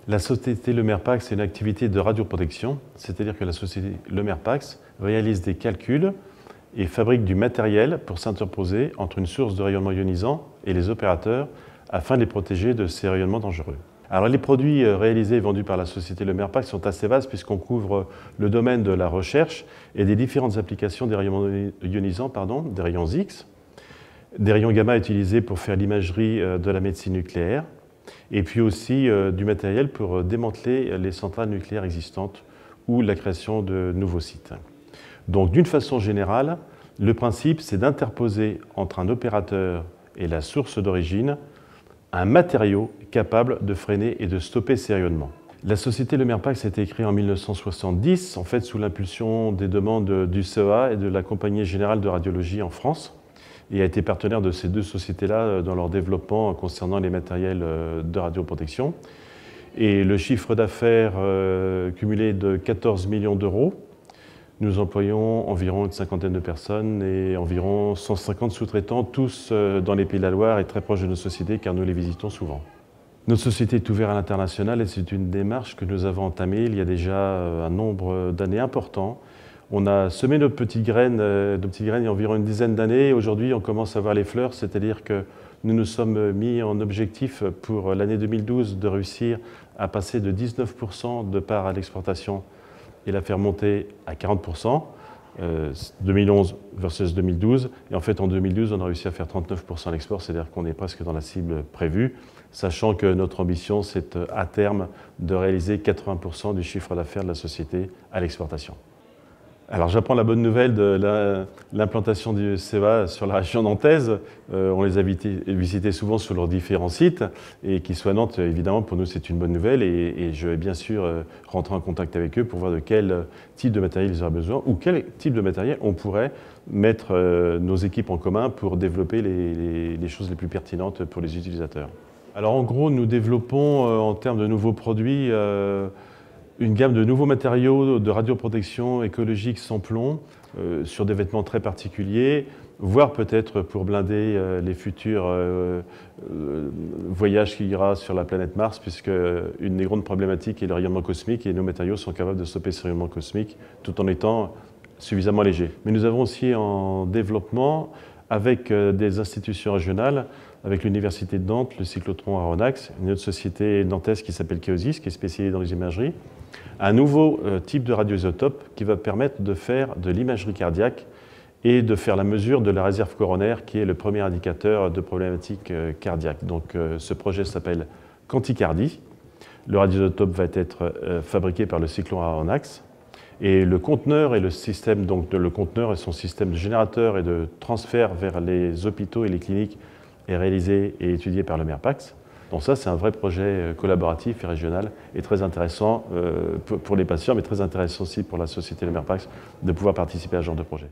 La société Lemerpax est une activité de radioprotection, c'est-à-dire que la société Lemerpax réalise des calculs et fabrique du matériel pour s'interposer entre une source de rayonnement ionisant et les opérateurs afin de les protéger de ces rayonnements dangereux. Alors les produits réalisés et vendus par la société Lemerpax sont assez vastes puisqu'on couvre le domaine de la recherche et des différentes applications des rayonnements ionisants, des rayons X, des rayons gamma utilisés pour faire l'imagerie de la médecine nucléaire, et puis aussi du matériel pour démanteler les centrales nucléaires existantes ou la création de nouveaux sites. Donc d'une façon générale, le principe c'est d'interposer entre un opérateur et la source d'origine un matériau capable de freiner et de stopper ces rayonnements. La société Lemerpax a été créée en 1970, en fait sous l'impulsion des demandes du CEA et de la Compagnie générale de radiologie en France, et a été partenaire de ces deux sociétés-là dans leur développement concernant les matériels de radioprotection. Et le chiffre d'affaires cumulé de 14 millions d'euros. Nous employons environ une cinquantaine de personnes et environ 150 sous-traitants, tous dans les Pays de la Loire et très proches de nos sociétés car nous les visitons souvent. Notre société est ouverte à l'international et c'est une démarche que nous avons entamée il y a déjà un nombre d'années important. On a semé nos petites graines il y a environ une dizaine d'années. Aujourd'hui, on commence à voir les fleurs, c'est-à-dire que nous nous sommes mis en objectif pour l'année 2012 de réussir à passer de 19% de part à l'exportation et la faire monter à 40%, 2011 versus 2012. Et en fait, en 2012, on a réussi à faire 39% à l'export, c'est-à-dire qu'on est presque dans la cible prévue, sachant que notre ambition, c'est à terme de réaliser 80% du chiffre d'affaires de la société à l'exportation. Alors j'apprends la bonne nouvelle de l'implantation du CEA sur la région nantaise. On les a visités souvent sur leurs différents sites et qu'ils soient à Nantes, évidemment, pour nous c'est une bonne nouvelle et je vais bien sûr rentrer en contact avec eux pour voir de quel type de matériel ils auraient besoin ou quel type de matériel on pourrait mettre nos équipes en commun pour développer les choses les plus pertinentes pour les utilisateurs. Alors en gros, nous développons en termes de nouveaux produits une gamme de nouveaux matériaux de radioprotection écologique sans plomb sur des vêtements très particuliers, voire peut-être pour blinder les futurs voyages qu'il y aura sur la planète Mars, puisque une des grandes problématiques est le rayonnement cosmique et nos matériaux sont capables de stopper ce rayonnement cosmique tout en étant suffisamment légers. Mais nous avons aussi en développement avec des institutions régionales, avec l'Université de Nantes, le cyclotron Aronax, une autre société nantaise qui s'appelle Keosis, qui est spécialisée dans les imageries, un nouveau type de radioisotope qui va permettre de faire de l'imagerie cardiaque et de faire la mesure de la réserve coronaire, qui est le premier indicateur de problématiques cardiaques. Donc ce projet s'appelle Quanticardie. Le radioisotope va être fabriqué par le cyclotron Aronax. Et le conteneur et le système, donc le conteneur et son système de générateur et de transfert vers les hôpitaux et les cliniques est réalisé et étudié par Lemerpax. Donc ça, c'est un vrai projet collaboratif et régional et très intéressant pour les patients, mais très intéressant aussi pour la société Lemerpax de pouvoir participer à ce genre de projet.